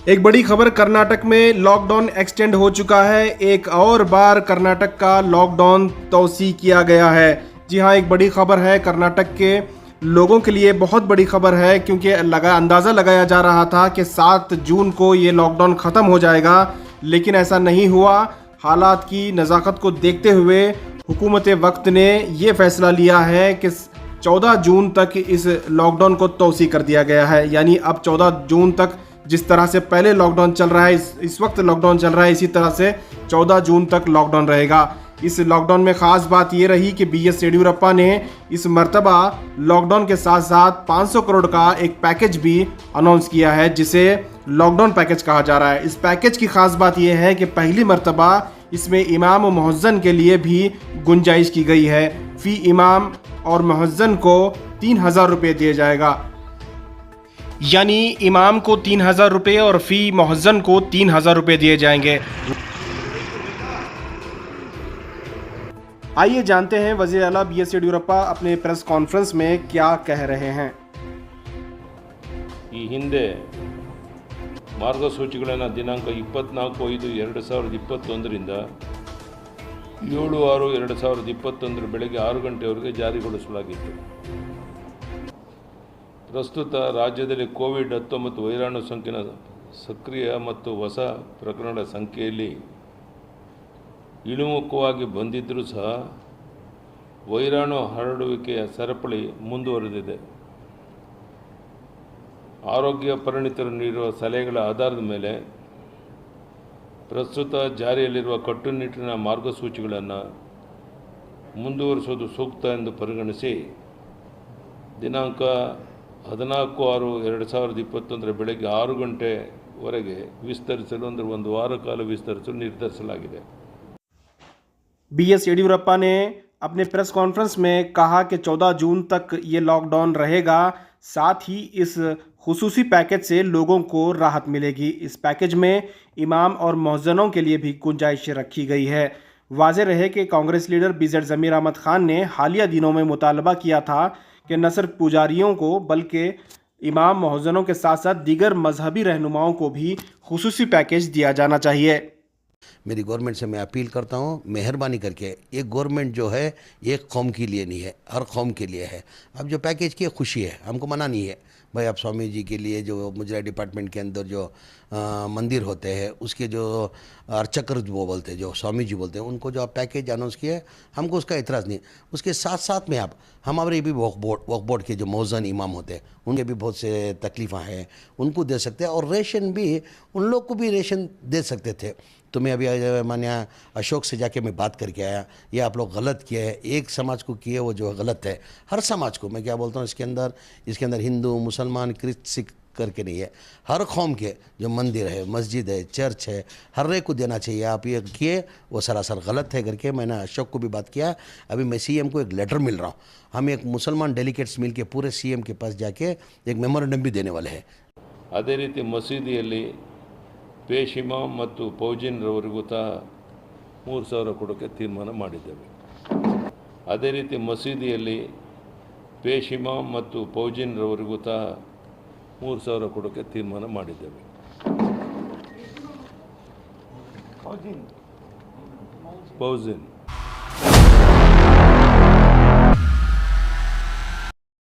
एक बड़ी खबर, कर्नाटक में लॉकडाउन एक्सटेंड हो चुका है। एक और बार कर्नाटक का लॉकडाउन तौसी किया गया है। जी हाँ, एक बड़ी खबर है, कर्नाटक के लोगों के लिए बहुत बड़ी खबर है, क्योंकि अंदाज़ा लगाया जा रहा था कि 7 जून को ये लॉकडाउन ख़त्म हो जाएगा, लेकिन ऐसा नहीं हुआ। हालात की नज़ाकत को देखते हुए हुकूमत वक्त ने ये फैसला लिया है कि 14 जून तक इस लॉकडाउन को तौसी कर दिया गया है। यानी अब 14 जून तक, जिस तरह से पहले लॉकडाउन चल रहा है, इस वक्त लॉकडाउन चल रहा है, इसी तरह से 14 जून तक लॉकडाउन रहेगा। इस लॉकडाउन में ख़ास बात ये रही कि BS येडियुरप्पा ने इस मर्तबा लॉकडाउन के साथ साथ 500 करोड़ का एक पैकेज भी अनाउंस किया है, जिसे लॉकडाउन पैकेज कहा जा रहा है। इस पैकेज की खास बात यह है कि पहली मर्तबा इसमें इमाम और मुअज्जिन के लिए भी गुंजाइश की गई है। फी इमाम और मुअज्जिन को 3000 रुपये दिया जाएगा, यानी इमाम को 3000 रुपये और फी मुअज्जिन को 3000 रुपये दिए जाएंगे। आइए जानते हैं वज़ीर आला BS येडियुरप्पा अपने प्रेस कॉन्फ्रेंस में क्या कह रहे हैं। ಈ ಹಿಂದೆ ಮಾರ್ಗಸೂಚಿಗಳನ್ನು ದಿನಾಂಕ 24/5/2021ರಿಂದ 7/6/2021 ಬೆಳಗ್ಗೆ 6 ಗಂಟೆವರೆಗೆ ಜಾರಿಗೊಳಿಸಲಾಗಿತ್ತು. ಪ್ರಸ್ತುತ ರಾಜ್ಯದಲ್ಲಿ ಕೋವಿಡ್-19 ವೈರಾಣು ಸೋಂಕಿನ ಸಕ್ರಿಯ ಮತ್ತು ಹೊಸ ಪ್ರಕರಣಗಳ ಸಂಖ್ಯೆಯಲ್ಲಿ ಇಳಿಮುಖವಾಗಿ ಬಂದಿದ್ದರೂ ಸಹ ವೈರಾಣು ಹರಡುವಿಕೆಯ ಸರಪಳಿ ಮುಂದುವರೆದಿದೆ. ಆರೋಗ್ಯ ಪರಿಣಿತರು ನೀಡುವ ಸಲಹೆಗಳ ಆಧಾರದ ಮೇಲೆ ಪ್ರಸ್ತುತ ಜಾರಿಯಲ್ಲಿರುವ ಕಟ್ಟುನಿಟ್ಟಿನ ಮಾರ್ಗಸೂಚಿಗಳನ್ನು ಮುಂದುವರಿಸುವುದು ಸೂಕ್ತ ಎಂದು ಪರಿಗಣಿಸಿ ದಿನಾಂಕ 14/6/2021 ಬೆಳಗ್ಗೆ 6 ಗಂಟೆವರೆಗೆ ವಿಸ್ತರಿಸಲು, ಅಂದರೆ ಒಂದು ವಾರ ಕಾಲ ವಿಸ್ತರಿಸಲು ನಿರ್ಧರಿಸಲಾಗಿದೆ. BS येडियुरप्पा ने अपने प्रेस कॉन्फ्रेंस में कहा कि 14 जून तक ये लॉकडाउन रहेगा। साथ ही इस खुसूसी पैकेज से लोगों को राहत मिलेगी। इस पैकेज में इमाम और मुअज्जिनों के लिए भी गुंजाइश रखी गई है। वाज़ेह रहे कि कांग्रेस लीडर BZ ज़मीर अहमद खान ने हालिया दिनों में मुतालबा किया था कि न सिर्फ पुजारियों को बल्कि इमाम मुअज्जिनों के साथ साथ दीगर मजहबी रहनुमाओं को भी खुसूसी पैकेज दिया जाना चाहिए। मेरी गवर्नमेंट से मैं अपील करता हूँ, मेहरबानी करके, एक गवर्नमेंट जो है एक कौम के लिए नहीं है, हर कौम के लिए है। अब जो पैकेज की खुशी है, हमको मना नहीं है भाई। आप स्वामी जी के लिए जो मुजरा डिपार्टमेंट के अंदर जो मंदिर होते हैं, उसके जो अर्चक वो बोलते हैं, जो स्वामी जी बोलते हैं, उनको जो आप पैकेज अनाउंस किया है, हमको उसका एतराज़ नहीं। उसके साथ साथ में आप हमारे भी वक्फ बोर्ड के जो मुअज्जिन इमाम होते हैं, उनके भी बहुत से तकलीफ़ें हैं, उनको दे सकते हैं। और रेशन भी उन लोग को भी रेशन दे सकते थे। तो मैं अभी मान्य अशोक से जाके मैं बात करके आया, ये आप लोग गलत किए हैं, एक समाज को किए वो जो गलत है। हर समाज को, मैं क्या बोलता हूँ, इसके अंदर हिंदू, मुसलमान, सिख करके नहीं है, हर कौम के जो मंदिर है, मस्जिद है, चर्च है, हर एक को देना चाहिए। आप ये किए वो सरासर गलत है करके मैंने अशोक को भी बात किया। अभी मैं CM को एक लेटर मिल रहा हूँ, हम एक मुसलमान डेलीगेट्स मिल के पूरे CM के पास जाके एक मेमोरेंडम भी देने वाले हैं। ಅದೇ ರೀತಿ ಮಸೀದಿಯಲ್ಲಿ ಪೇಶ್ ಇಮಾಮ್ ಮತ್ತು ಫೌಜಿನ್ರವರಿಗೂ ಸಹ 3000 ಕೊಡೋಕ್ಕೆ ತೀರ್ಮಾನ ಮಾಡಿದ್ದೇವೆ. ಅದೇ ರೀತಿ ಮಸೀದಿಯಲ್ಲಿ ಪೇಶ್ ಇಮಾಮ್ ಮತ್ತು ಫೌಜಿನ್ರವರಿಗೂ ಸಹ 3000 ಕೊಡೋಕ್ಕೆ ತೀರ್ಮಾನ ಮಾಡಿದ್ದೇವೆ. ಫೌಜಿನ್